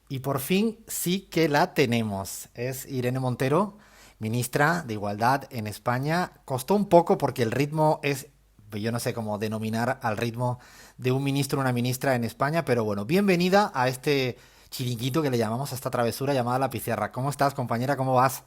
Y por fin sí que la tenemos. Es Irene Montero, ministra de Igualdad en España. Costó un poco porque el ritmo es, yo no sé cómo denominar al ritmo de un ministro o una ministra en España, pero bueno, bienvenida a este chiringuito que le llamamos, a esta travesura llamada La Pizarra. ¿Cómo estás, compañera? ¿Cómo vas?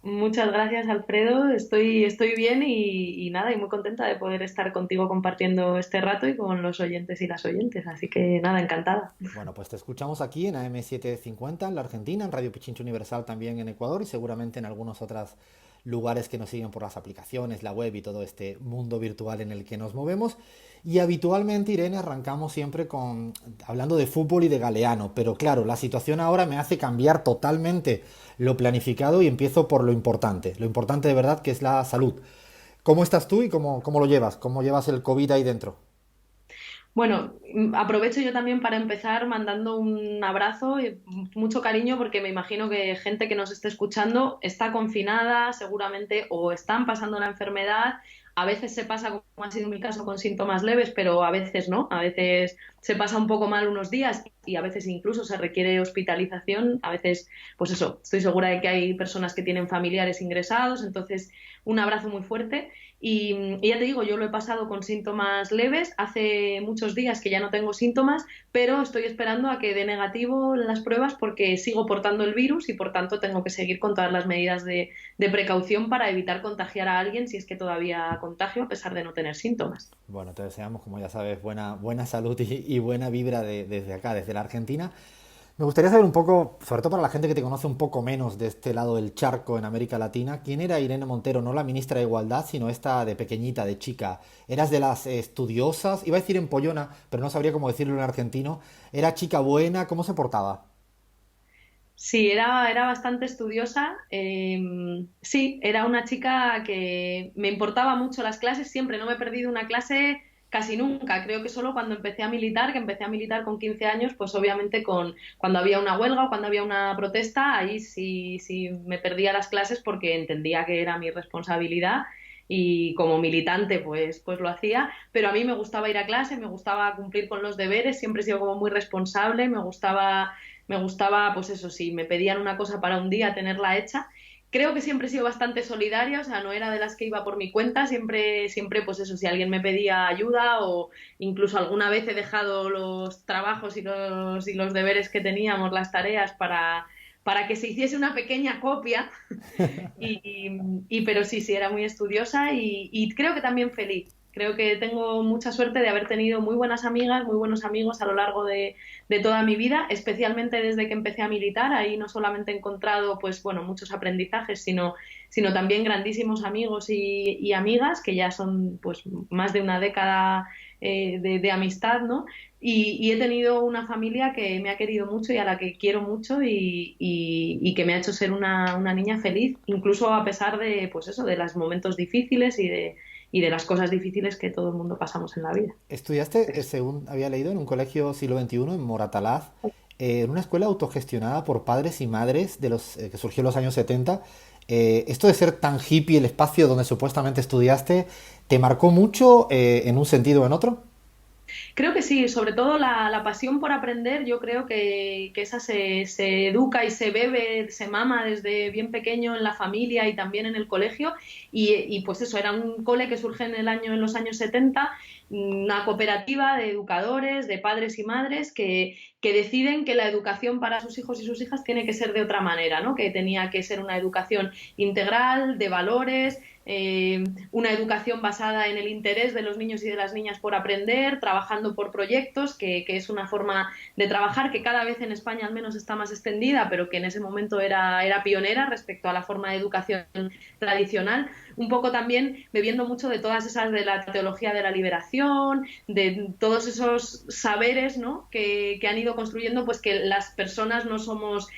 Muchas gracias, Alfredo. Estoy bien y nada, y muy contenta de poder estar contigo compartiendo este rato y con los oyentes y las oyentes. Así que nada, encantada. Bueno, pues te escuchamos aquí en AM750 en la Argentina, en Radio Pichincho Universal también en Ecuador y seguramente en algunos otros lugares que nos siguen por las aplicaciones, la web y todo este mundo virtual en el que nos movemos. Y habitualmente, Irene, arrancamos siempre con hablando de fútbol y de Galeano, pero claro, la situación ahora me hace cambiar totalmente lo planificado y empiezo por lo importante de verdad que es la salud. ¿Cómo estás tú y cómo lo llevas? ¿Cómo llevas el COVID ahí dentro? Bueno, aprovecho yo también para empezar mandando un abrazo y mucho cariño porque me imagino que gente que nos esté escuchando está confinada seguramente o están pasando la enfermedad. A veces se pasa, como ha sido mi caso, con síntomas leves, pero a veces no. A veces se pasa un poco mal unos días y a veces incluso se requiere hospitalización. A veces, pues eso, estoy segura de que hay personas que tienen familiares ingresados. Entonces, un abrazo muy fuerte. Y ya te digo, yo lo he pasado con síntomas leves. Hace muchos días que ya no tengo síntomas, pero estoy esperando a que dé negativo las pruebas porque sigo portando el virus y por tanto tengo que seguir con todas las medidas de precaución para evitar contagiar a alguien si es que todavía contagio a pesar de no tener síntomas. Bueno, te deseamos, como ya sabes, buena salud y buena vibra desde acá, desde la Argentina. Me gustaría saber un poco, sobre todo para la gente que te conoce un poco menos de este lado del charco en América Latina, ¿quién era Irene Montero? No la ministra de Igualdad, sino esta de pequeñita, de chica. ¿Eras de las estudiosas? Iba a decir empollona, pero no sabría cómo decirlo en argentino. ¿Era chica buena? ¿Cómo se portaba? Sí, era bastante estudiosa. Sí, era una chica que me importaba mucho las clases, siempre no me he perdido una clase casi nunca. Creo que solo cuando empecé a militar, que empecé a militar con 15 años, pues obviamente cuando había una huelga o cuando había una protesta, ahí sí me perdía las clases porque entendía que era mi responsabilidad. Y como militante, pues lo hacía, pero a mí me gustaba ir a clase, me gustaba cumplir con los deberes, siempre he sido como muy responsable, me gustaba, pues eso, si me pedían una cosa para un día, tenerla hecha. Creo que siempre he sido bastante solidaria, o sea, no era de las que iba por mi cuenta, siempre, pues eso, si alguien me pedía ayuda o incluso alguna vez he dejado los trabajos y los deberes que teníamos, las tareas, para que se hiciese una pequeña copia. Pero sí, era muy estudiosa y creo que también feliz. Creo que tengo mucha suerte de haber tenido muy buenas amigas, muy buenos amigos a lo largo de toda mi vida, especialmente desde que empecé a militar. Ahí no solamente he encontrado, pues bueno, muchos aprendizajes, sino también grandísimos amigos y amigas que ya son pues más de una década de amistad, ¿no? Y he tenido una familia que me ha querido mucho y a la que quiero mucho y que me ha hecho ser una niña feliz, incluso a pesar de, pues eso, de los momentos difíciles y de las cosas difíciles que todo el mundo pasamos en la vida. Estudiaste, según había leído, en un colegio siglo XXI en Moratalaz, en una escuela autogestionada por padres y madres de los que surgió en los años 70. Esto de ser tan hippie, el espacio donde supuestamente estudiaste, ¿te marcó mucho en un sentido o en otro? Creo que sí, sobre todo la pasión por aprender, yo creo que esa se educa y se bebe, se mama desde bien pequeño en la familia y también en el colegio. Pues eso, era un cole que surge en los años 70, una cooperativa de educadores, de padres y madres que deciden que la educación para sus hijos y sus hijas tiene que ser de otra manera, ¿no? Que tenía que ser una educación integral, de valores, una educación basada en el interés de los niños y de las niñas por aprender, trabajando por proyectos, que es una forma de trabajar que cada vez en España al menos está más extendida, pero que en ese momento era pionera respecto a la forma de educación tradicional. Un poco también bebiendo mucho de todas esas de la teología de la liberación, de todos esos saberes, ¿no? que han ido construyendo pues que las personas no somos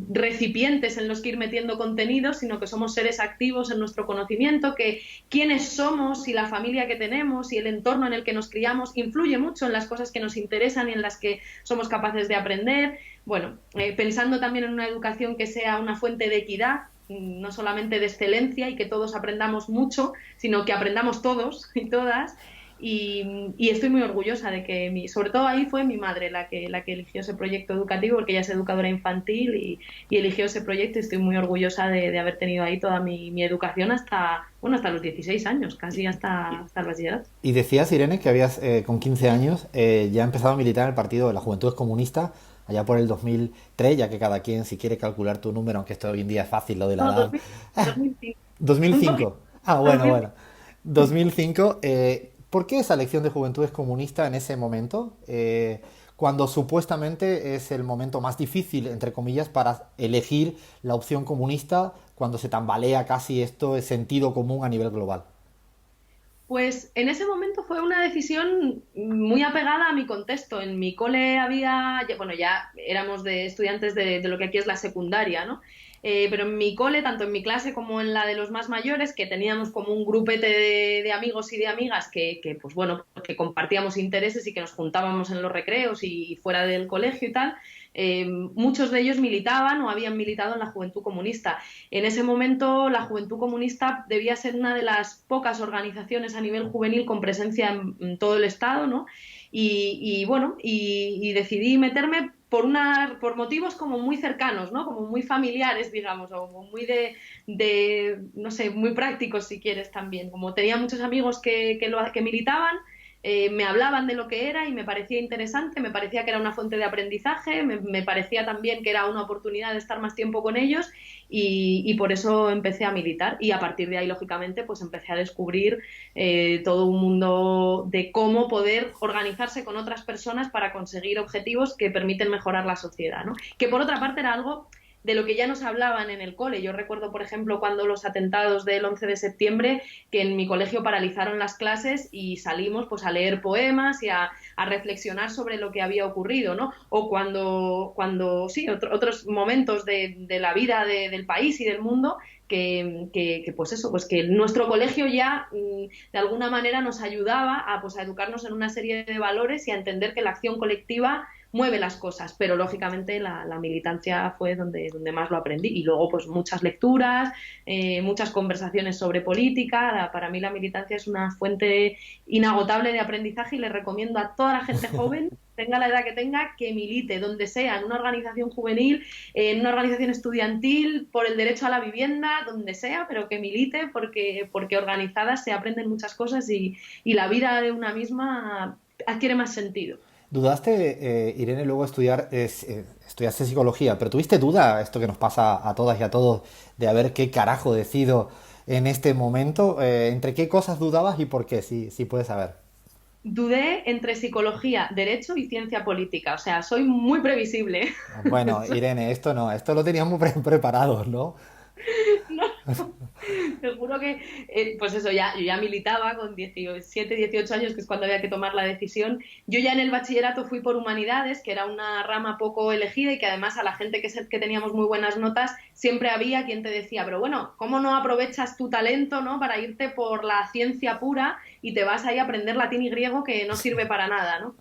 recipientes en los que ir metiendo contenidos, sino que somos seres activos en nuestro conocimiento, que quiénes somos y la familia que tenemos y el entorno en el que nos criamos influye mucho en las cosas que nos interesan y en las que somos capaces de aprender. Bueno, pensando también en una educación que sea una fuente de equidad, no solamente de excelencia y que todos aprendamos mucho, sino que aprendamos todos y todas. y estoy muy orgullosa de que, sobre todo ahí fue mi madre la que eligió ese proyecto educativo, porque ella es educadora infantil y eligió ese proyecto y estoy muy orgullosa de haber tenido ahí toda mi educación hasta, bueno, hasta los 16 años, casi hasta el bachillerato. Y decías, Irene, que habías con 15 años ya empezado a militar en el partido de las Juventudes Comunistas, allá por el 2003, ya que cada quien, si quiere calcular tu número, aunque esto hoy en día es fácil, lo de la No, edad. 2005. Un poquito. 2005. Ah, bueno, 2005. bueno. 2005. ¿Por qué esa elección de Juventudes Comunistas en ese momento? Cuando supuestamente es el momento más difícil, entre comillas, para elegir la opción comunista, cuando se tambalea casi esto de sentido común a nivel global. Pues en ese momento fue una decisión muy apegada a mi contexto. En mi cole había, bueno, ya éramos de estudiantes de lo que aquí es la secundaria, ¿no? Pero en mi cole, tanto en mi clase como en la de los más mayores, que teníamos como un grupete de amigos y de amigas pues bueno, que compartíamos intereses y que nos juntábamos en los recreos y fuera del colegio y tal, muchos de ellos militaban o habían militado en la Juventud Comunista. En ese momento, la Juventud Comunista debía ser una de las pocas organizaciones a nivel juvenil con presencia en todo el Estado, ¿no? Bueno, y decidí meterme por motivos como muy cercanos, ¿no? Como muy familiares, digamos, o como muy no sé, muy prácticos si quieres también. Como tenía muchos amigos que militaban, me hablaban de lo que era y me parecía interesante, me parecía que era una fuente de aprendizaje, me parecía también que era una oportunidad de estar más tiempo con ellos y por eso empecé a militar y a partir de ahí, lógicamente, pues empecé a descubrir todo un mundo de cómo poder organizarse con otras personas para conseguir objetivos que permiten mejorar la sociedad, ¿no? Que por otra parte era algo de lo que ya nos hablaban en el cole. Yo recuerdo, por ejemplo, cuando los atentados del 11 de septiembre, que en mi colegio paralizaron las clases y salimos pues a leer poemas y a reflexionar sobre lo que había ocurrido, ¿no? O cuando sí, otros momentos de la vida del país y del mundo pues eso, pues que nuestro colegio ya de alguna manera nos ayudaba pues a educarnos en una serie de valores y a entender que la acción colectiva mueve las cosas, pero lógicamente la militancia fue donde más lo aprendí y luego pues muchas lecturas, muchas conversaciones sobre política. Para mí la militancia es una fuente inagotable de aprendizaje y le recomiendo a toda la gente joven, tenga la edad que tenga, que milite donde sea, en una organización juvenil, en una organización estudiantil, por el derecho a la vivienda, donde sea, pero que milite porque organizadas se aprenden muchas cosas y la vida de una misma adquiere más sentido. ¿Dudaste, Irene, luego estudiaste psicología, pero tuviste duda, esto que nos pasa a todas y a todos, de a ver qué carajo decido en este momento? ¿Entre qué cosas dudabas y por qué? Si puedes saber. Dudé entre psicología, derecho y ciencia política. O sea, soy muy previsible. Bueno, Irene, esto no, esto lo teníamos preparados, ¿no? No, te juro que, pues eso, yo ya militaba con 17, 18 años, que es cuando había que tomar la decisión. Yo ya en el bachillerato fui por humanidades, que era una rama poco elegida y que además a la gente que teníamos muy buenas notas, siempre había quien te decía, pero bueno, ¿cómo no aprovechas tu talento, ¿no? Para irte por la ciencia pura y te vas ahí a aprender latín y griego que no sirve para nada, ¿no?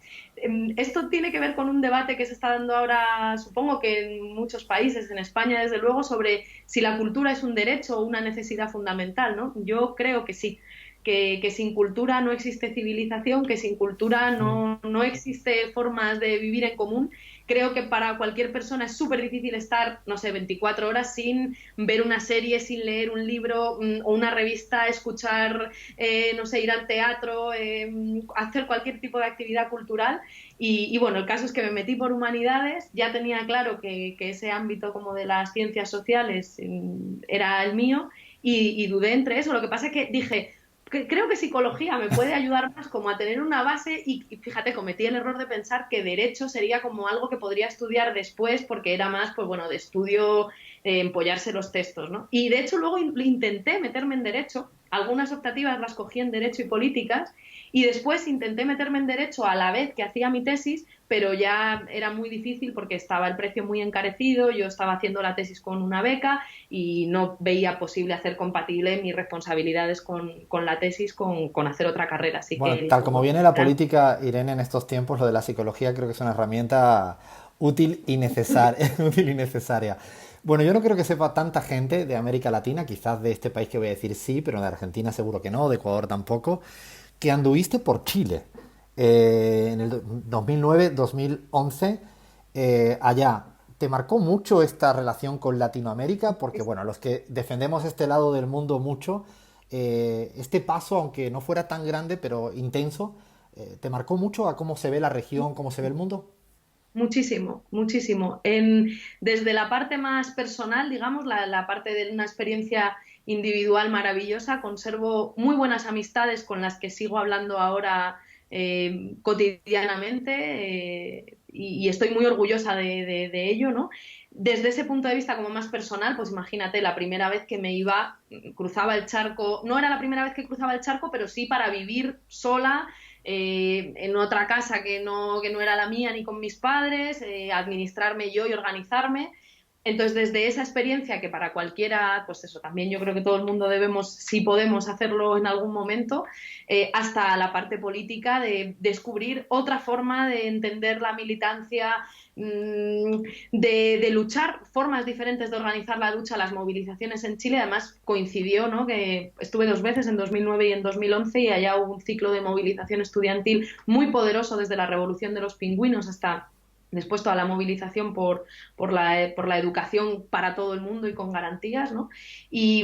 Esto tiene que ver con un debate que se está dando ahora, supongo que en muchos países, en España desde luego, sobre si la cultura es un derecho o una necesidad fundamental, ¿no? Yo creo que sí, que sin cultura no existe civilización, que sin cultura no existe formas de vivir en común. Creo que para cualquier persona es súper difícil estar, no sé, 24 horas sin ver una serie, sin leer un libro o una revista, escuchar, no sé, ir al teatro, hacer cualquier tipo de actividad cultural. Bueno, el caso es que me metí por humanidades, ya tenía claro que ese ámbito como de las ciencias sociales era el mío y dudé entre eso. Lo que pasa es que dije, creo que psicología me puede ayudar más como a tener una base y fíjate, cometí el error de pensar que derecho sería como algo que podría estudiar después porque era más, pues bueno, de estudio, empollarse los textos, ¿no? Y de hecho luego intenté meterme en derecho, algunas optativas las cogí en derecho y políticas y después intenté meterme en derecho a la vez que hacía mi tesis, pero ya era muy difícil porque estaba el precio muy encarecido, yo estaba haciendo la tesis con una beca y no veía posible hacer compatible mis responsabilidades con la tesis con hacer otra carrera. Así Bueno, que tal como viene la política, Irene, en estos tiempos, lo de la psicología creo que es una herramienta útil y necesaria. Útil y necesaria. Bueno, yo no creo que sepa tanta gente de América Latina, quizás de este país que voy a decir sí, pero de Argentina seguro que no, de Ecuador tampoco. que anduviste por Chile en el 2009-2011, allá. ¿Te marcó mucho esta relación con Latinoamérica? Porque, bueno, los que defendemos este lado del mundo mucho, este paso, aunque no fuera tan grande, pero intenso, ¿te marcó mucho a cómo se ve la región, cómo se ve el mundo? Muchísimo, muchísimo. Desde la parte más personal, digamos, la parte de una experiencia individual maravillosa, conservo muy buenas amistades con las que sigo hablando ahora cotidianamente y estoy muy orgullosa de ello, ¿no? Desde ese punto de vista como más personal, pues imagínate, la primera vez que me iba, cruzaba el charco, no era la primera vez que cruzaba el charco, pero sí para vivir sola en otra casa que no era la mía ni con mis padres, administrarme yo y organizarme. Entonces, desde esa experiencia que para cualquiera, pues eso, también yo creo que todo el mundo debemos, si podemos hacerlo en algún momento, hasta la parte política de descubrir otra forma de entender la militancia, de luchar, formas diferentes de organizar la lucha, las movilizaciones en Chile. Además, coincidió, ¿no?, que estuve dos veces, en 2009 y en 2011, y allá hubo un ciclo de movilización estudiantil muy poderoso desde la Revolución de los Pingüinos hasta después toda la movilización por la educación para todo el mundo y con garantías, ¿no? Y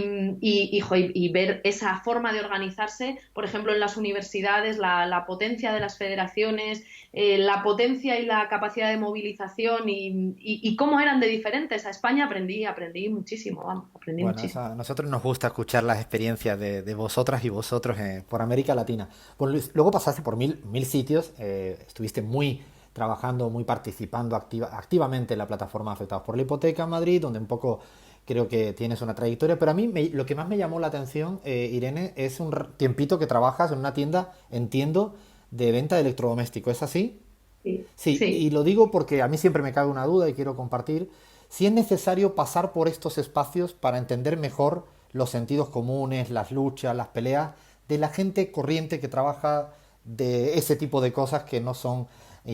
ver esa forma de organizarse, por ejemplo, en las universidades, la potencia de las federaciones, la potencia y la capacidad de movilización y cómo eran de diferentes. A España aprendí muchísimo, vamos, aprendí Bueno, muchísimo. a nosotros nos gusta escuchar las experiencias de vosotras y vosotros por América Latina. Bueno, Luis, luego pasaste por mil sitios, estuviste muy trabajando, muy participando activamente en la plataforma Afectados por la Hipoteca en Madrid, donde un poco creo que tienes una trayectoria. Pero a mí lo que más me llamó la atención, Irene, es un tiempito que trabajas en una tienda, entiendo, de venta de electrodomésticos. ¿Es así? Sí, Sí, sí. y lo digo porque a mí siempre me cabe una duda y quiero compartir si es necesario pasar por estos espacios para entender mejor los sentidos comunes, las luchas, las peleas de la gente corriente que trabaja de ese tipo de cosas que no son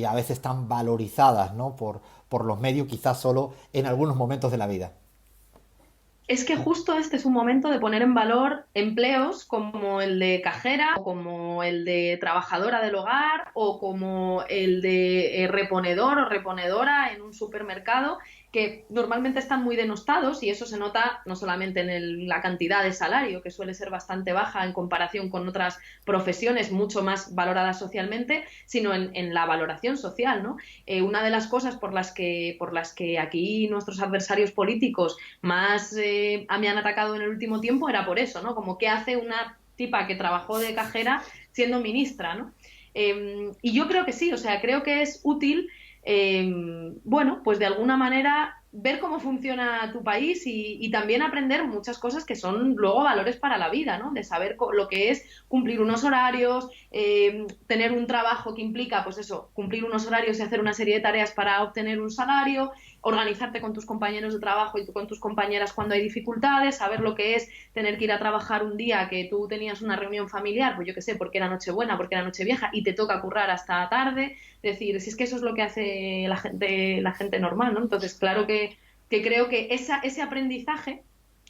a veces tan valorizadas, ¿no?, por los medios, quizás solo en algunos momentos de la vida. Es que justo este es un momento de poner en valor empleos como el de cajera o como el de trabajadora del hogar o como el de reponedor o reponedora en un supermercado, que normalmente están muy denostados, y eso se nota no solamente en la cantidad de salario, que suele ser bastante baja en comparación con otras profesiones mucho más valoradas socialmente, sino en la valoración social, ¿no? Una de las cosas por las que aquí nuestros adversarios políticos más me han atacado en el último tiempo era por eso, ¿no? Como qué hace una tipa que trabajó de cajera siendo ministra, ¿no? Y yo creo que sí, o sea, creo que es útil, bueno, pues de alguna manera ver cómo funciona tu país y también aprender muchas cosas que son luego valores para la vida, ¿no? De saber lo que es cumplir unos horarios, tener un trabajo que implica, pues eso, cumplir unos horarios y hacer una serie de tareas para obtener un salario, organizarte con tus compañeros de trabajo y con tus compañeras cuando hay dificultades, saber lo que es tener que ir a trabajar un día que tú tenías una reunión familiar, pues yo qué sé, porque era Nochebuena, porque era Nochevieja y te toca currar hasta tarde. Es decir, si es que eso es lo que hace la gente normal, ¿no? Entonces, claro que creo que ese aprendizaje,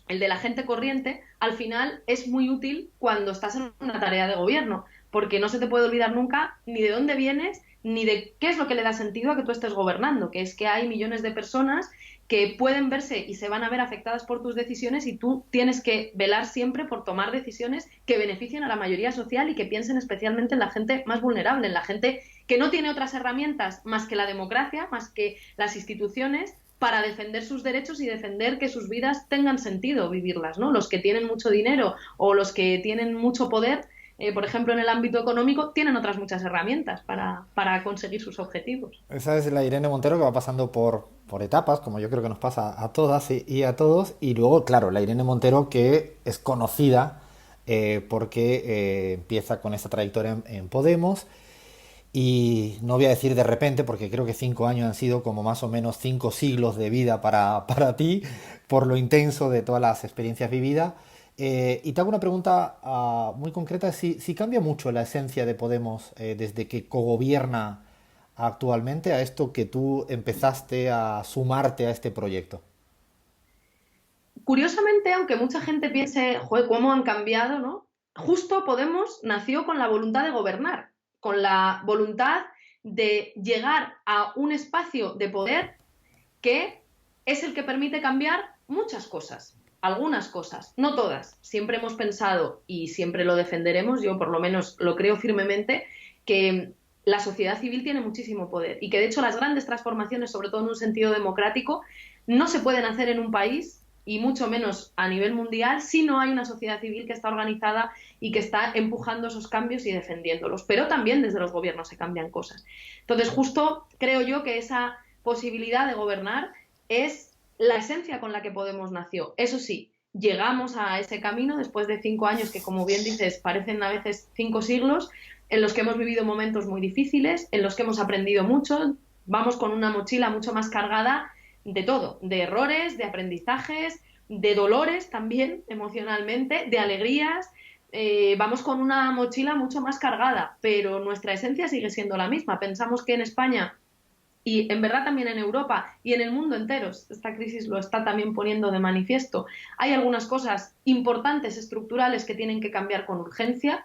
el de la gente corriente, al final es muy útil cuando estás en una tarea de gobierno, porque no se te puede olvidar nunca ni de dónde vienes, ni de qué es lo que le da sentido a que tú estés gobernando, que es que hay millones de personas que pueden verse y se van a ver afectadas por tus decisiones, y tú tienes que velar siempre por tomar decisiones que beneficien a la mayoría social y que piensen especialmente en la gente más vulnerable, en la gente que no tiene otras herramientas más que la democracia, más que las instituciones, para defender sus derechos y defender que sus vidas tengan sentido vivirlas, ¿no? Los que tienen mucho dinero o los que tienen mucho poder, por ejemplo, en el ámbito económico, tienen otras muchas herramientas para conseguir sus objetivos. Esa es la Irene Montero que va pasando por etapas, como yo creo que nos pasa a todas y a todos. Y luego, claro, la Irene Montero que es conocida porque empieza con esta trayectoria en Podemos. Y no voy a decir de repente, porque creo que 5 años han sido como más o menos 5 siglos de vida para ti, por lo intenso de todas las experiencias vividas. Y te hago una pregunta muy concreta, si cambia mucho la esencia de Podemos desde que cogobierna actualmente a esto que tú empezaste a sumarte a este proyecto. Curiosamente, aunque mucha gente piense, joder, cómo han cambiado, ¿no? justo Podemos nació con la voluntad de gobernar, con la voluntad de llegar a un espacio de poder que es el que permite cambiar muchas cosas, algunas cosas, no todas. Siempre hemos pensado, y siempre lo defenderemos, yo por lo menos lo creo firmemente, que la sociedad civil tiene muchísimo poder y que de hecho las grandes transformaciones, sobre todo en un sentido democrático, no se pueden hacer en un país y mucho menos a nivel mundial si no hay una sociedad civil que está organizada y que está empujando esos cambios y defendiéndolos. Pero también desde los gobiernos se cambian cosas. Entonces, justo creo yo que esa posibilidad de gobernar es la esencia con la que Podemos nació. Eso sí, llegamos a ese camino después de 5 años que, como bien dices, parecen a veces 5 siglos, en los que hemos vivido momentos muy difíciles, en los que hemos aprendido mucho, vamos con una mochila mucho más cargada de todo, de errores, de aprendizajes, de dolores también emocionalmente, de alegrías. Vamos con una mochila mucho más cargada, pero nuestra esencia sigue siendo la misma. Pensamos que en España y en verdad también en Europa y en el mundo entero, esta crisis lo está también poniendo de manifiesto, hay algunas cosas importantes, estructurales, que tienen que cambiar con urgencia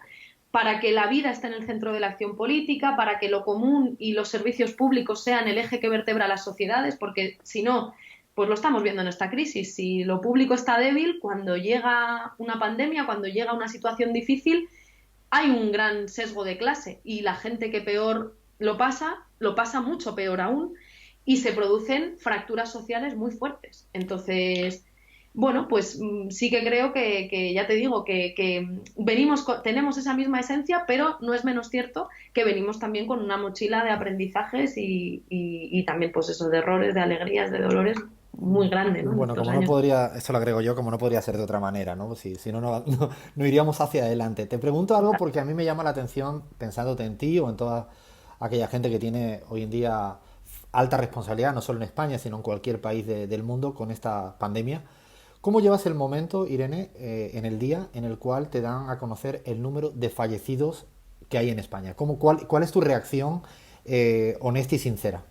para que la vida esté en el centro de la acción política, para que lo común y los servicios públicos sean el eje que vertebra las sociedades, porque si no, pues lo estamos viendo en esta crisis. Si lo público está débil, cuando llega una pandemia, cuando llega una situación difícil, hay un gran sesgo de clase y la gente que peor lo pasa mucho peor aún y se producen fracturas sociales muy fuertes. Entonces, bueno, pues sí que creo que ya te digo, que venimos, tenemos esa misma esencia, pero no es menos cierto que venimos también con una mochila de aprendizajes y también pues eso, de errores, de alegrías, de dolores muy grande, ¿no? En Bueno, estos como no años. podría, esto lo agrego yo, como no podría ser de otra manera, ¿no? Si no, no iríamos hacia adelante. Te pregunto algo porque a mí me llama la atención, pensándote en ti o en toda aquella gente que tiene hoy en día alta responsabilidad, no solo en España, sino en cualquier país del mundo con esta pandemia. ¿Cómo llevas el momento, Irene, en el día en el cual te dan a conocer el número de fallecidos que hay en España? ¿Cuál es tu reacción honesta y sincera?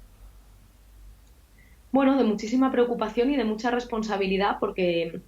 Bueno, de muchísima preocupación y de mucha responsabilidad, porque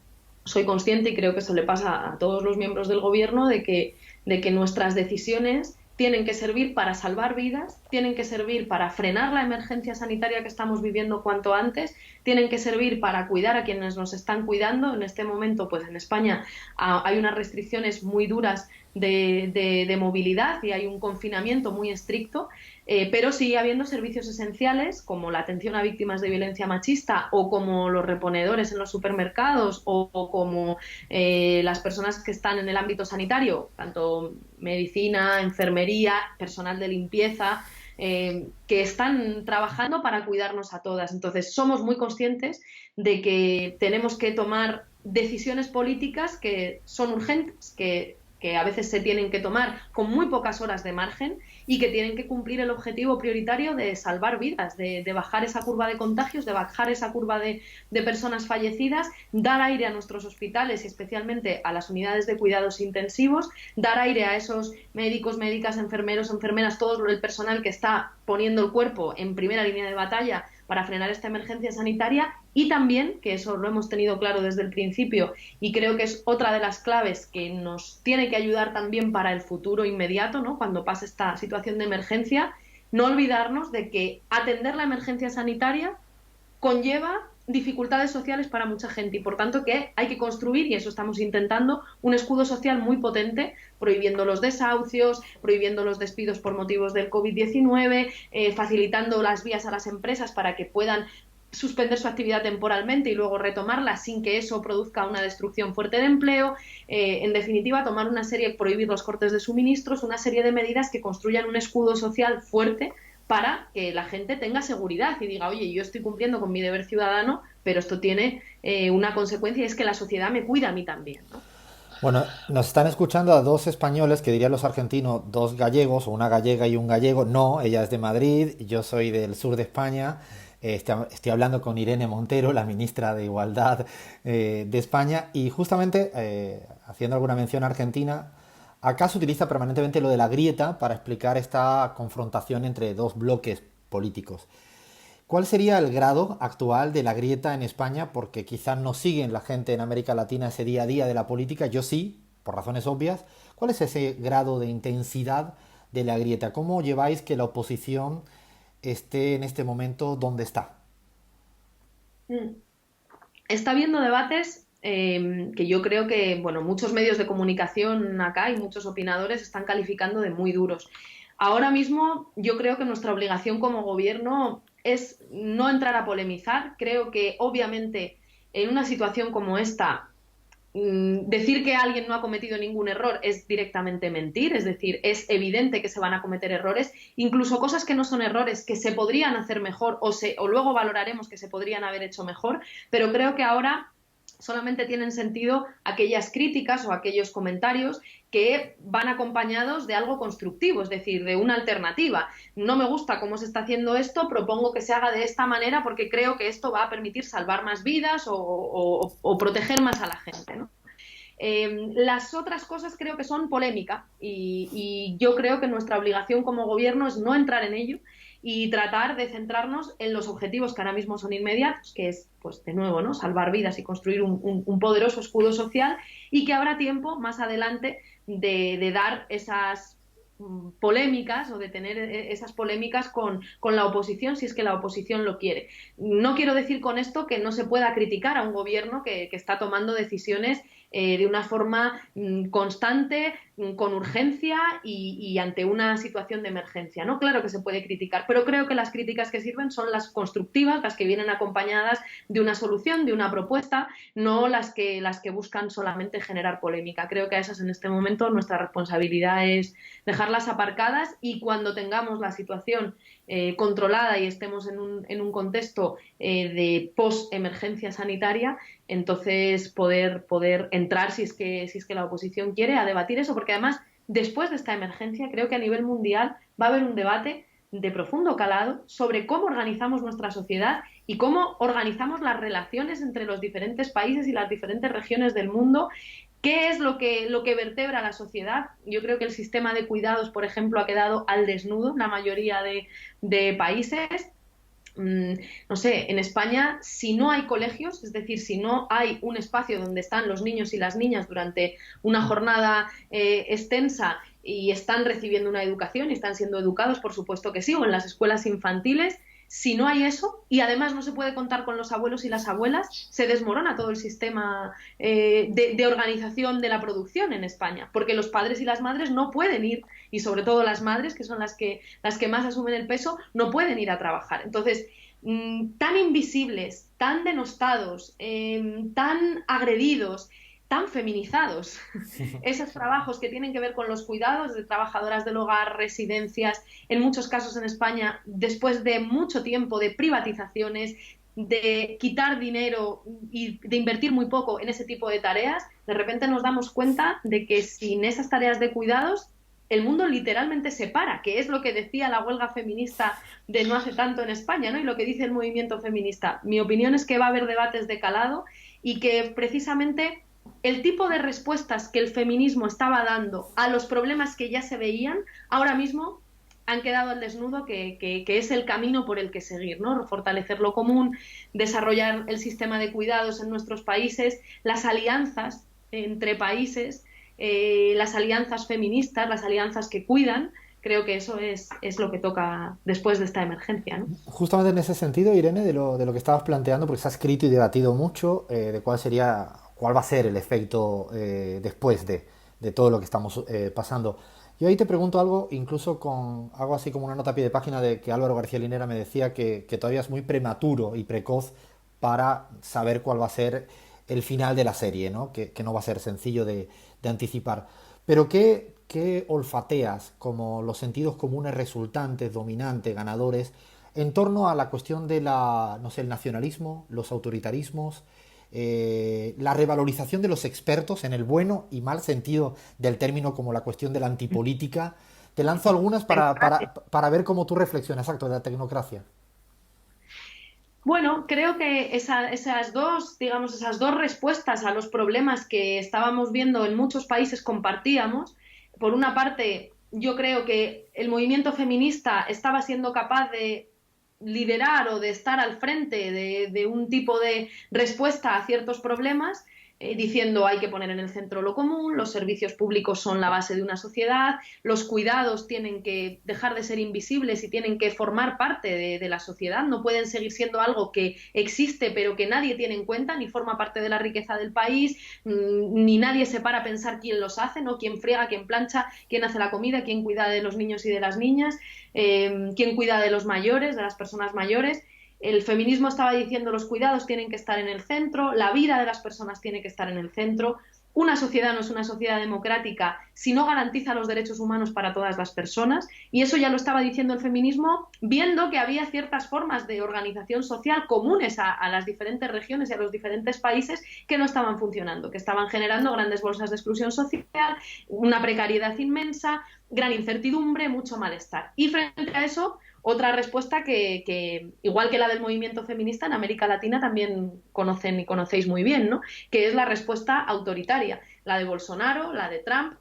soy consciente, y creo que eso le pasa a todos los miembros del gobierno, de que nuestras decisiones tienen que servir para salvar vidas, tienen que servir para frenar la emergencia sanitaria que estamos viviendo cuanto antes, tienen que servir para cuidar a quienes nos están cuidando. En este momento, pues en España hay unas restricciones muy duras de movilidad y hay un confinamiento muy estricto, pero sigue habiendo servicios esenciales como la atención a víctimas de violencia machista o como los reponedores en los supermercados o como las personas que están en el ámbito sanitario, tanto medicina, enfermería, personal de limpieza, que están trabajando para cuidarnos a todas. Entonces, somos muy conscientes de que tenemos que tomar decisiones políticas que son urgentes, que a veces se tienen que tomar con muy pocas horas de margen y que tienen que cumplir el objetivo prioritario de salvar vidas, de bajar esa curva de contagios, de bajar esa curva de personas fallecidas, dar aire a nuestros hospitales y especialmente a las unidades de cuidados intensivos, dar aire a esos médicos, médicas, enfermeros, enfermeras, todo el personal que está poniendo el cuerpo en primera línea de batalla para frenar esta emergencia sanitaria y también, que eso lo hemos tenido claro desde el principio y creo que es otra de las claves que nos tiene que ayudar también para el futuro inmediato, ¿no? Cuando pase esta situación de emergencia, no olvidarnos de que atender la emergencia sanitaria conlleva dificultades sociales para mucha gente y por tanto que hay que construir, y eso estamos intentando, un escudo social muy potente, prohibiendo los desahucios, prohibiendo los despidos por motivos del COVID-19, facilitando las vías a las empresas para que puedan suspender su actividad temporalmente y luego retomarla sin que eso produzca una destrucción fuerte de empleo, en definitiva tomar una serie, prohibir los cortes de suministros, una serie de medidas que construyan un escudo social fuerte para que la gente tenga seguridad y diga, oye, yo estoy cumpliendo con mi deber ciudadano, pero esto tiene una consecuencia y es que la sociedad me cuida a mí también, ¿no? Bueno, nos están escuchando a dos españoles, que dirían los argentinos, dos gallegos, o una gallega y un gallego. No, ella es de Madrid, yo soy del sur de España. Estoy hablando con Irene Montero, la ministra de Igualdad de España, y justamente haciendo alguna mención a Argentina, acá se utiliza permanentemente lo de la grieta para explicar esta confrontación entre dos bloques políticos. ¿Cuál sería el grado actual de la grieta en España? Porque quizás no siguen la gente en América Latina ese día a día de la política, yo sí, por razones obvias. ¿Cuál es ese grado de intensidad de la grieta? ¿Cómo lleváis que la oposición esté en este momento donde está? Mm. Está habiendo debates que yo creo que, bueno, muchos medios de comunicación acá y muchos opinadores están calificando de muy duros. Ahora mismo yo creo que nuestra obligación como gobierno es no entrar a polemizar. Creo que obviamente en una situación como esta decir que alguien no ha cometido ningún error es directamente mentir, es decir, es evidente que se van a cometer errores, incluso cosas que no son errores, que se podrían hacer mejor o luego valoraremos que se podrían haber hecho mejor, pero creo que ahora solamente tienen sentido aquellas críticas o aquellos comentarios que van acompañados de algo constructivo, es decir, de una alternativa. No me gusta cómo se está haciendo esto, propongo que se haga de esta manera porque creo que esto va a permitir salvar más vidas o proteger más a la gente, ¿no? Las otras cosas creo que son polémica y yo creo que nuestra obligación como gobierno es no entrar en ello y tratar de centrarnos en los objetivos que ahora mismo son inmediatos, que es, pues de nuevo, ¿no?, salvar vidas y construir un poderoso escudo social, y que habrá tiempo más adelante de dar esas polémicas o de tener esas polémicas con la oposición si es que la oposición lo quiere. No quiero decir con esto que no se pueda criticar a un gobierno que está tomando decisiones de una forma constante, con urgencia y ante una situación de emergencia, ¿no? Claro que se puede criticar, pero creo que las críticas que sirven son las constructivas, las que vienen acompañadas de una solución, de una propuesta, no las que buscan solamente generar polémica. Creo que a esas en este momento nuestra responsabilidad es dejarlas aparcadas y cuando tengamos la situación controlada y estemos en un contexto de post-emergencia sanitaria, entonces poder entrar, si es que la oposición quiere, a debatir eso, porque además, después de esta emergencia, creo que a nivel mundial va a haber un debate de profundo calado sobre cómo organizamos nuestra sociedad y cómo organizamos las relaciones entre los diferentes países y las diferentes regiones del mundo. ¿Qué es lo que vertebra la sociedad? Yo creo que el sistema de cuidados, por ejemplo, ha quedado al desnudo en la mayoría de países. No sé, en España, si no hay colegios, es decir, si no hay un espacio donde están los niños y las niñas durante una jornada extensa y están recibiendo una educación y están siendo educados, por supuesto que sí, o en las escuelas infantiles, si no hay eso y además no se puede contar con los abuelos y las abuelas, se desmorona todo el sistema de organización de la producción en España, porque los padres y las madres no pueden ir, y sobre todo las madres, que son las que más asumen el peso, no pueden ir a trabajar. Entonces, tan invisibles, tan denostados, tan agredidos, tan feminizados esos trabajos que tienen que ver con los cuidados de trabajadoras del hogar, residencias, en muchos casos en España, después de mucho tiempo de privatizaciones, de quitar dinero y de invertir muy poco en ese tipo de tareas, de repente nos damos cuenta de que sin esas tareas de cuidados el mundo literalmente se para, que es lo que decía la huelga feminista de no hace tanto en España, ¿no? Y lo que dice el movimiento feminista. Mi opinión es que va a haber debates de calado y que precisamente el tipo de respuestas que el feminismo estaba dando a los problemas que ya se veían, ahora mismo han quedado al desnudo, que es el camino por el que seguir, ¿no? Fortalecer lo común, desarrollar el sistema de cuidados en nuestros países, las alianzas entre países, las alianzas feministas, las alianzas que cuidan. Creo que eso es lo que toca después de esta emergencia, ¿no? Justamente en ese sentido, Irene, de lo que estabas planteando, porque se ha escrito y debatido mucho de cuál va a ser el efecto después de todo lo que estamos pasando. Yo ahí te pregunto algo, incluso con algo así como una nota a pie de página de que Álvaro García Linera me decía que todavía es muy prematuro y precoz para saber cuál va a ser el final de la serie, ¿no? Que no va a ser sencillo de anticipar. Pero ¿qué olfateas como los sentidos comunes resultantes, dominantes, ganadores, en torno a la cuestión de no sé, el nacionalismo, los autoritarismos, la revalorización de los expertos en el bueno y mal sentido del término, como la cuestión de la antipolítica? Te lanzo algunas para ver cómo tú reflexionas, exacto, de la tecnocracia. Bueno, creo que esas dos respuestas a los problemas que estábamos viendo en muchos países compartíamos. Por una parte, yo creo que el movimiento feminista estaba siendo capaz de liderar o de estar al frente de un tipo de respuesta a ciertos problemas. diciendo hay que poner en el centro lo común, los servicios públicos son la base de una sociedad, los cuidados tienen que dejar de ser invisibles y tienen que formar parte de la sociedad, no pueden seguir siendo algo que existe pero que nadie tiene en cuenta, ni forma parte de la riqueza del país, ni nadie se para a pensar quién los hace, ¿no? Quién friega, quién plancha, quién hace la comida, quién cuida de los niños y de las niñas, quién cuida de los mayores, de las personas mayores. El feminismo estaba diciendo los cuidados tienen que estar en el centro, la vida de las personas tiene que estar en el centro. Una sociedad no es una sociedad democrática si no garantiza los derechos humanos para todas las personas, y eso ya lo estaba diciendo el feminismo, viendo que había ciertas formas de organización social comunes a las diferentes regiones y a los diferentes países que no estaban funcionando, que estaban generando grandes bolsas de exclusión social, una precariedad inmensa, gran incertidumbre, mucho malestar. Y frente a eso, otra respuesta que, igual que la del movimiento feminista, en América Latina también conocen y conocéis muy bien, ¿no? Que es la respuesta autoritaria, la de Bolsonaro, la de Trump.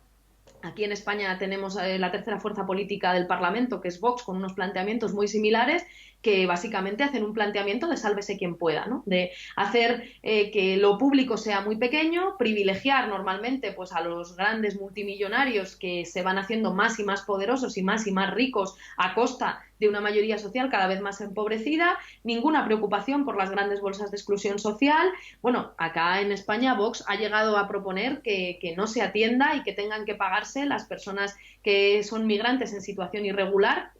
Aquí en España tenemos la tercera fuerza política del Parlamento, que es Vox, con unos planteamientos muy similares que básicamente hacen un planteamiento de sálvese quien pueda, ¿no? De hacer que lo público sea muy pequeño, privilegiar normalmente pues, a los grandes multimillonarios que se van haciendo más y más poderosos y más ricos a costa de una mayoría social cada vez más empobrecida, ninguna preocupación por las grandes bolsas de exclusión social. Bueno, acá en España Vox ha llegado a proponer que no se atienda y que tengan que pagarse las personas que son migrantes en situación irregular,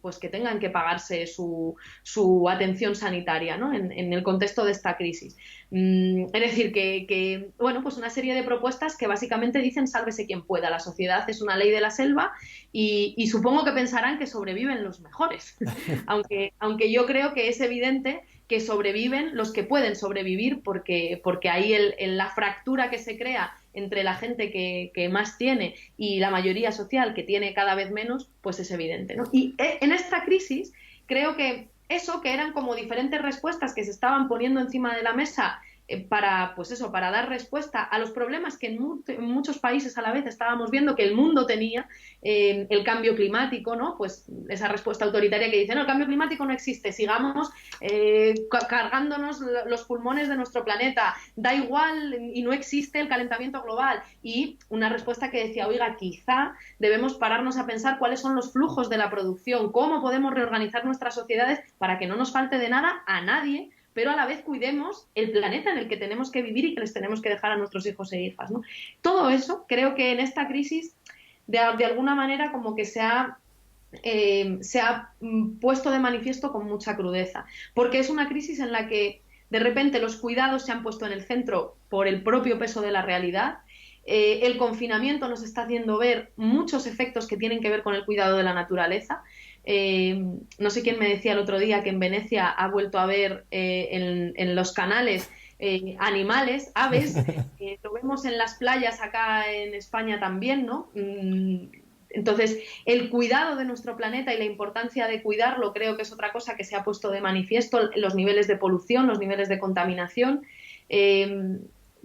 pues que tengan que pagarse su atención sanitaria, ¿no? En el contexto de esta crisis. Es decir, bueno, pues una serie de propuestas que básicamente dicen sálvese quien pueda. La sociedad es una ley de la selva y supongo que pensarán que sobreviven los mejores, aunque yo creo que es evidente que sobreviven los que pueden sobrevivir porque ahí la fractura que se crea entre la gente que más tiene y la mayoría social que tiene cada vez menos, pues es evidente, ¿no? Y en esta crisis creo que eso, que eran como diferentes respuestas que se estaban poniendo encima de la mesa pues eso, para dar respuesta a los problemas que en muchos países a la vez estábamos viendo que el mundo tenía, el cambio climático, ¿no? Pues esa respuesta autoritaria que dice, no, el cambio climático no existe, sigamos cargándonos los pulmones de nuestro planeta, da igual y no existe el calentamiento global. Y una respuesta que decía, oiga, quizá debemos pararnos a pensar cuáles son los flujos de la producción, cómo podemos reorganizar nuestras sociedades para que no nos falte de nada a nadie, pero a la vez cuidemos el planeta en el que tenemos que vivir y que les tenemos que dejar a nuestros hijos e hijas, ¿no? Todo eso creo que en esta crisis de alguna manera como que se ha puesto de manifiesto con mucha crudeza, porque es una crisis en la que de repente los cuidados se han puesto en el centro por el propio peso de la realidad. El confinamiento nos está haciendo ver muchos efectos que tienen que ver con el cuidado de la naturaleza. No sé quién me decía el otro día que en Venecia ha vuelto a ver en los canales animales, aves, lo vemos en las playas acá en España también, ¿no? Entonces, el cuidado de nuestro planeta y la importancia de cuidarlo creo que es otra cosa que se ha puesto de manifiesto, los niveles de polución, los niveles de contaminación.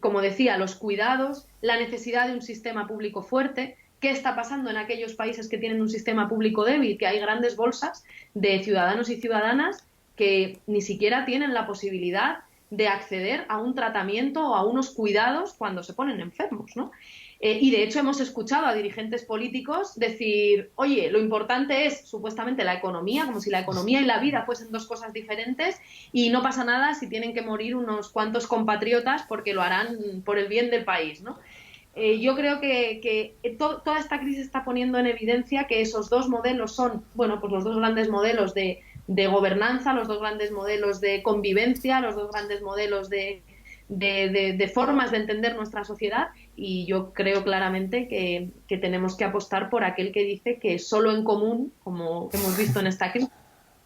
Como decía, los cuidados, la necesidad de un sistema público fuerte. ¿Qué está pasando en aquellos países que tienen un sistema público débil? Que hay grandes bolsas de ciudadanos y ciudadanas que ni siquiera tienen la posibilidad de acceder a un tratamiento o a unos cuidados cuando se ponen enfermos, ¿no? Y de hecho hemos escuchado a dirigentes políticos decir, oye, lo importante es supuestamente la economía, como si la economía y la vida fuesen dos cosas diferentes y no pasa nada si tienen que morir unos cuantos compatriotas porque lo harán por el bien del país, ¿no? Yo creo que toda esta crisis está poniendo en evidencia que esos dos modelos son, bueno, pues los dos grandes modelos de gobernanza, los dos grandes modelos de convivencia, los dos grandes modelos de formas de entender nuestra sociedad, y yo creo claramente que tenemos que apostar por aquel que dice que solo en común, como hemos visto en esta crisis,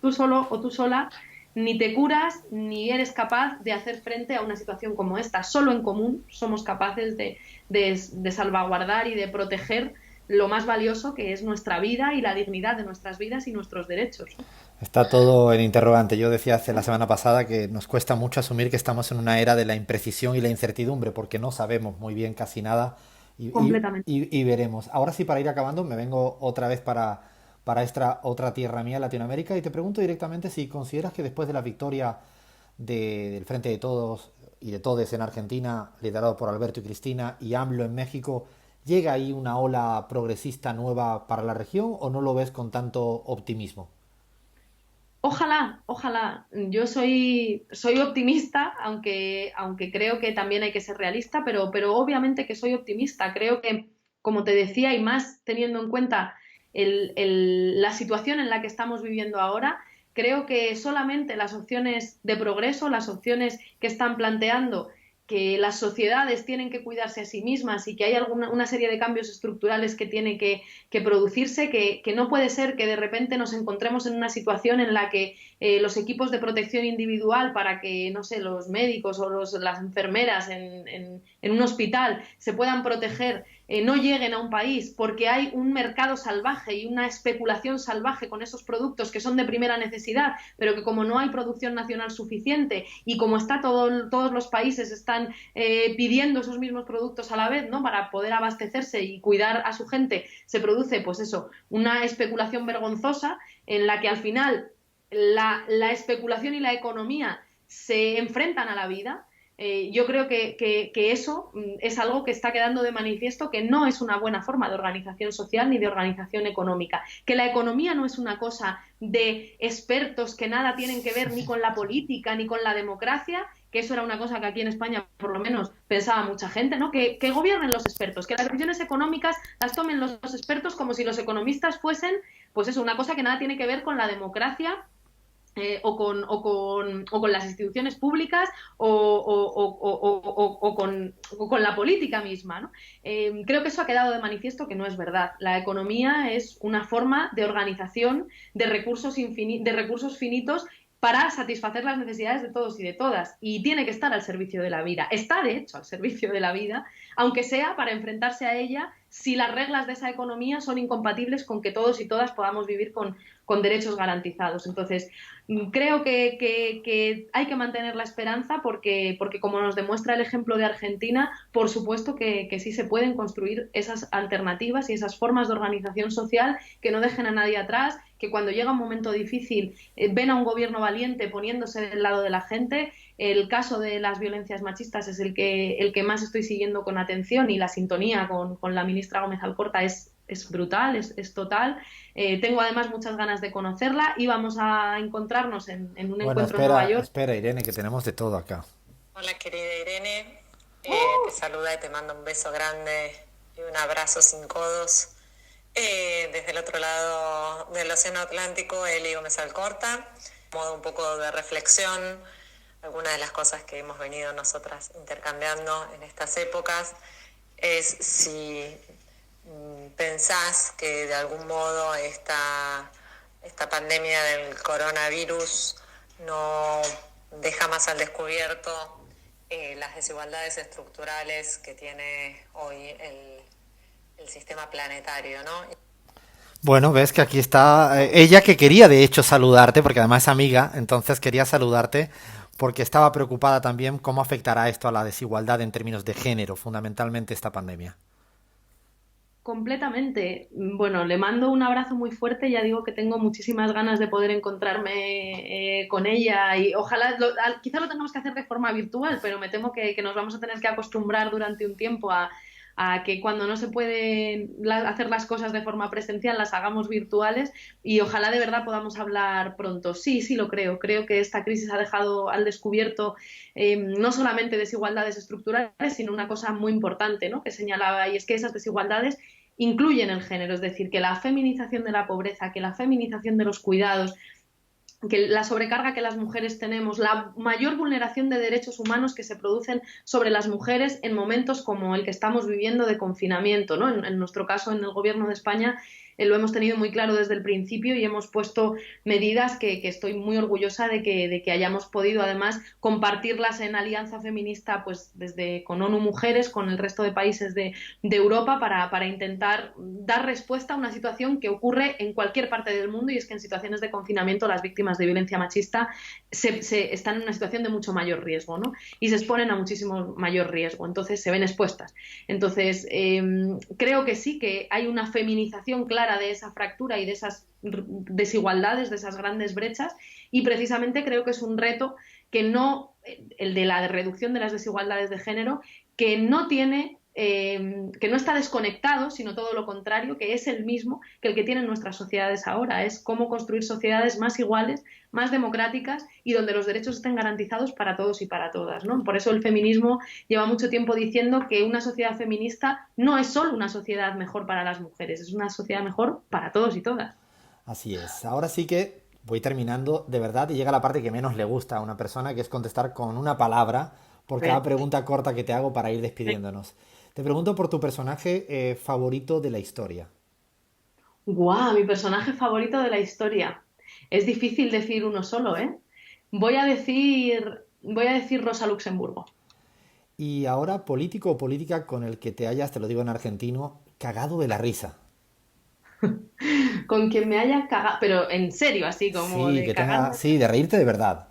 tú solo o tú sola ni te curas ni eres capaz de hacer frente a una situación como esta. Solo en común somos capaces de salvaguardar y de proteger lo más valioso, que es nuestra vida y la dignidad de nuestras vidas y nuestros derechos. Está todo en interrogante. Yo decía hace la semana pasada que nos cuesta mucho asumir que estamos en una era de la imprecisión y la incertidumbre, porque no sabemos muy bien casi nada Completamente. y veremos. Ahora sí, para ir acabando, me vengo otra vez para esta otra tierra mía, Latinoamérica, y te pregunto directamente si consideras que después de la victoria del Frente de Todos y de todes en Argentina, liderado por Alberto y Cristina, y AMLO en México, ¿llega ahí una ola progresista nueva para la región o no lo ves con tanto optimismo? Ojalá, ojalá. Yo soy optimista, aunque creo que también hay que ser realista, pero obviamente que soy optimista. Creo que, como te decía, y más teniendo en cuenta la situación en la que estamos viviendo ahora, creo que solamente las opciones de progreso, las opciones que están planteando que las sociedades tienen que cuidarse a sí mismas y que hay una serie de cambios estructurales que tienen que producirse, que no puede ser que de repente nos encontremos en una situación en la que los equipos de protección individual para que, no sé, los médicos o las enfermeras en un hospital se puedan proteger no lleguen a un país porque hay un mercado salvaje y una especulación salvaje con esos productos que son de primera necesidad, pero que como no hay producción nacional suficiente y como todos los países están pidiendo esos mismos productos a la vez, ¿no? Para poder abastecerse y cuidar a su gente, se produce, pues eso, una especulación vergonzosa en la que al final la especulación y la economía se enfrentan a la vida. Yo creo que eso es algo que está quedando de manifiesto, que no es una buena forma de organización social ni de organización económica, que la economía no es una cosa de expertos que nada tienen que ver ni con la política ni con la democracia, que eso era una cosa que aquí en España por lo menos pensaba mucha gente, ¿no? Que gobiernen los expertos, que las decisiones económicas las tomen los expertos como si los economistas fuesen, pues eso, una cosa que nada tiene que ver con la democracia o con las instituciones públicas o con la política misma, ¿no? Creo que eso ha quedado de manifiesto que no es verdad. La economía es una forma de organización de recursos finitos para satisfacer las necesidades de todos y de todas. Y tiene que estar al servicio de la vida. Está, de hecho, al servicio de la vida, aunque sea para enfrentarse a ella si las reglas de esa economía son incompatibles con que todos y todas podamos vivir con derechos garantizados. Entonces, creo que hay que mantener la esperanza porque, como nos demuestra el ejemplo de Argentina, por supuesto que sí se pueden construir esas alternativas y esas formas de organización social que no dejen a nadie atrás, que cuando llega un momento difícil ven a un gobierno valiente poniéndose del lado de la gente. El caso de las violencias machistas es el que más estoy siguiendo con atención, y la sintonía con la ministra Gómez Alcorta es brutal, es total. Tengo además muchas ganas de conocerla y vamos a encontrarnos en un Bueno, encuentro en Nueva York. espera, Irene, que tenemos de todo acá. Hola querida Irene, te saluda y te mando un beso grande y un abrazo sin codos. Desde el otro lado del Océano Atlántico, Eli Gómez Alcorta. Modo un poco de reflexión, algunas de las cosas que hemos venido nosotras intercambiando en estas épocas es si pensás que de algún modo esta pandemia del coronavirus no deja más al descubierto las desigualdades estructurales que tiene hoy el sistema planetario, ¿no? Bueno, ves que aquí está ella, que quería de hecho saludarte, porque además es amiga, entonces quería saludarte porque estaba preocupada también cómo afectará esto a la desigualdad en términos de género, fundamentalmente esta pandemia. Completamente. Bueno, le mando un abrazo muy fuerte. Ya digo que tengo muchísimas ganas de poder encontrarme con ella y ojalá, quizá lo tengamos que hacer de forma virtual, pero me temo que nos vamos a tener que acostumbrar durante un tiempo a que cuando no se pueden hacer las cosas de forma presencial las hagamos virtuales, y ojalá de verdad podamos hablar pronto. Sí, sí lo creo. Creo que esta crisis ha dejado al descubierto no solamente desigualdades estructurales, sino una cosa muy importante, ¿no?, que señalaba, y es que esas desigualdades incluyen el género, es decir, que la feminización de la pobreza, que la feminización de los cuidados, que la sobrecarga que las mujeres tenemos, la mayor vulneración de derechos humanos que se producen sobre las mujeres en momentos como el que estamos viviendo de confinamiento, ¿no? En nuestro caso, en el Gobierno de España, lo hemos tenido muy claro desde el principio y hemos puesto medidas que estoy muy orgullosa de que hayamos podido además compartirlas en Alianza Feminista, pues desde con ONU Mujeres, con el resto de países de Europa para intentar dar respuesta a una situación que ocurre en cualquier parte del mundo, y es que en situaciones de confinamiento las víctimas de violencia machista están en una situación de mucho mayor riesgo, ¿no? Y se exponen a muchísimo mayor riesgo, entonces se ven expuestas. Entonces, creo que sí, que hay una feminización clara de esa fractura y de esas desigualdades, de esas grandes brechas, y precisamente creo que es un reto que no el de la reducción de las desigualdades de género, que no tiene, que no está desconectado, sino todo lo contrario, que es el mismo que el que tienen nuestras sociedades ahora. Es cómo construir sociedades más iguales, más democráticas y donde los derechos estén garantizados para todos y para todas, ¿no? Por eso el feminismo lleva mucho tiempo diciendo que una sociedad feminista no es solo una sociedad mejor para las mujeres, es una sociedad mejor para todos y todas. Así es. Ahora sí que voy terminando de verdad y llega la parte que menos le gusta a una persona, que es contestar con una palabra por cada pregunta corta que te hago para ir despidiéndonos. Te pregunto por tu personaje favorito de la historia. ¡Guau! Mi personaje favorito de la historia. Es difícil decir uno solo, ¿eh? Voy a decir Rosa Luxemburgo. Y ahora, político o política con el que te hayas, te lo digo en argentino, cagado de la risa. Con quien me haya cagado, pero en serio, así como Sí, de que tenga, cagarme. sí, de reírte de verdad.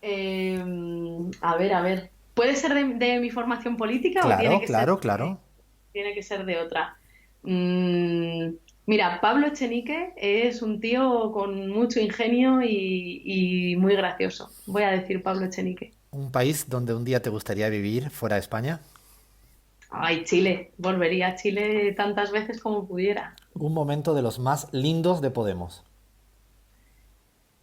Eh, a ver, a ver. ¿Puede ser de mi formación política o Claro, claro, claro. tiene que ser de otra? Mm, mira, Pablo Echenique es un tío con mucho ingenio y muy gracioso. Voy a decir Pablo Echenique. ¿Un país donde un día te gustaría vivir fuera de España? Ay, Chile. Volvería a Chile tantas veces como pudiera. Un momento de los más lindos de Podemos.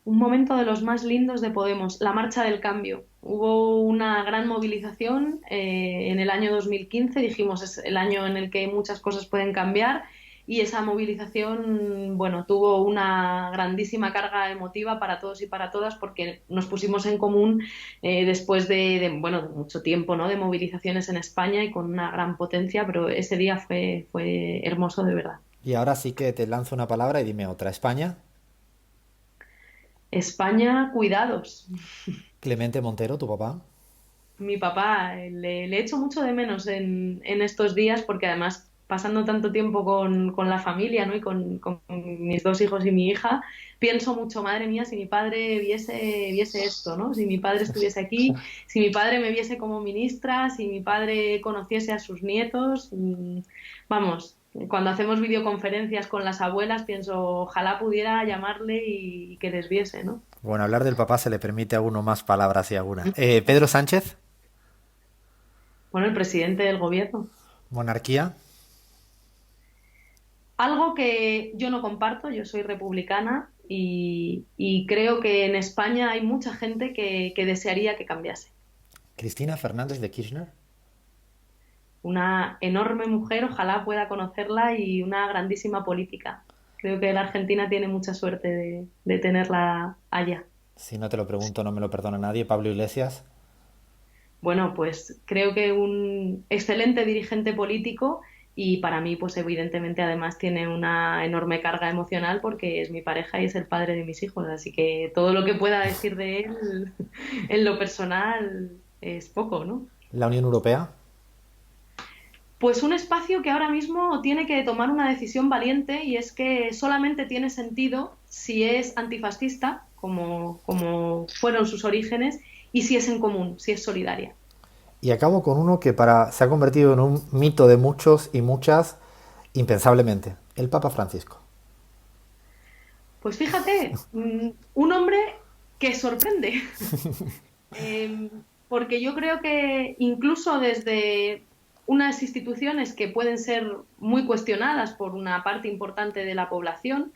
Un momento de los más lindos de Podemos, la Marcha del Cambio. Hubo una gran movilización en el año 2015, dijimos es el año en el que muchas cosas pueden cambiar y esa movilización, bueno, tuvo una grandísima carga emotiva para todos y para todas porque nos pusimos en común después bueno, de mucho tiempo, ¿no? De movilizaciones en España y con una gran potencia, pero ese día fue hermoso de verdad. Y ahora sí que te lanzo una palabra y dime otra. España, España, cuidados. Clemente Montero, tu papá. Mi papá, le echo mucho de menos en estos días porque además pasando tanto tiempo con la familia, ¿no? Y con mis dos hijos y mi hija, pienso mucho, madre mía, si mi padre viese esto, ¿no? Si mi padre estuviese aquí, si mi padre me viese como ministra, si mi padre conociese a sus nietos, vamos, cuando hacemos videoconferencias con las abuelas, pienso, ojalá pudiera llamarle y que les viese, ¿no? Bueno, hablar del papá se le permite a uno más palabras y alguna. Pedro Sánchez, Bueno, el presidente del gobierno. monarquía. Algo que yo no comparto, yo soy republicana y creo que en España hay mucha gente que desearía que cambiase. Cristina Fernández de Kirchner. Una enorme mujer, ojalá pueda conocerla y una grandísima política. Creo que la Argentina tiene mucha suerte de tenerla allá. Si no te lo pregunto, no me lo perdona nadie. Pablo Iglesias. Bueno, pues creo que un excelente dirigente político y para mí, pues evidentemente además tiene una enorme carga emocional porque es mi pareja y es el padre de mis hijos, así que todo lo que pueda decir de él en lo personal es poco, ¿no? La Unión Europea. Pues un espacio que ahora mismo tiene que tomar una decisión valiente y es que solamente tiene sentido si es antifascista, como fueron sus orígenes, y si es en común, si es solidaria. Y acabo con uno que se ha convertido en un mito de muchos y muchas, impensablemente. El Papa Francisco. Pues fíjate, un hombre que sorprende, porque yo creo que incluso desde unas instituciones que pueden ser muy cuestionadas por una parte importante de la población,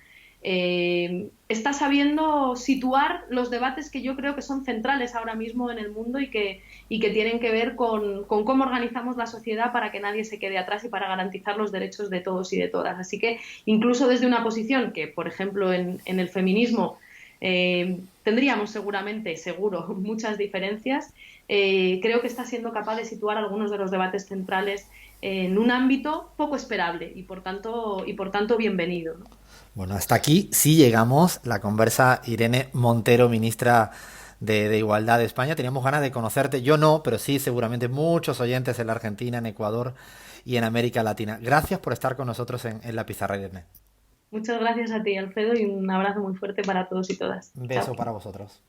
está sabiendo situar los debates que yo creo que son centrales ahora mismo en el mundo y que tienen que ver con cómo organizamos la sociedad para que nadie se quede atrás y para garantizar los derechos de todos y de todas. Así que incluso desde una posición que, por ejemplo, en el feminismo tendríamos seguro, muchas diferencias, creo que está siendo capaz de situar algunos de los debates centrales en un ámbito poco esperable y por tanto bienvenido, ¿no? Bueno, hasta aquí sí llegamos. La conversa Irene Montero, ministra de Igualdad de España. Teníamos ganas de conocerte. Yo no, pero sí seguramente muchos oyentes en la Argentina, en Ecuador y en América Latina. Gracias por estar con nosotros en La Pizarra, Irene. Muchas gracias a ti, Alfredo, y un abrazo muy fuerte para todos y todas. Un Chao. beso para vosotros.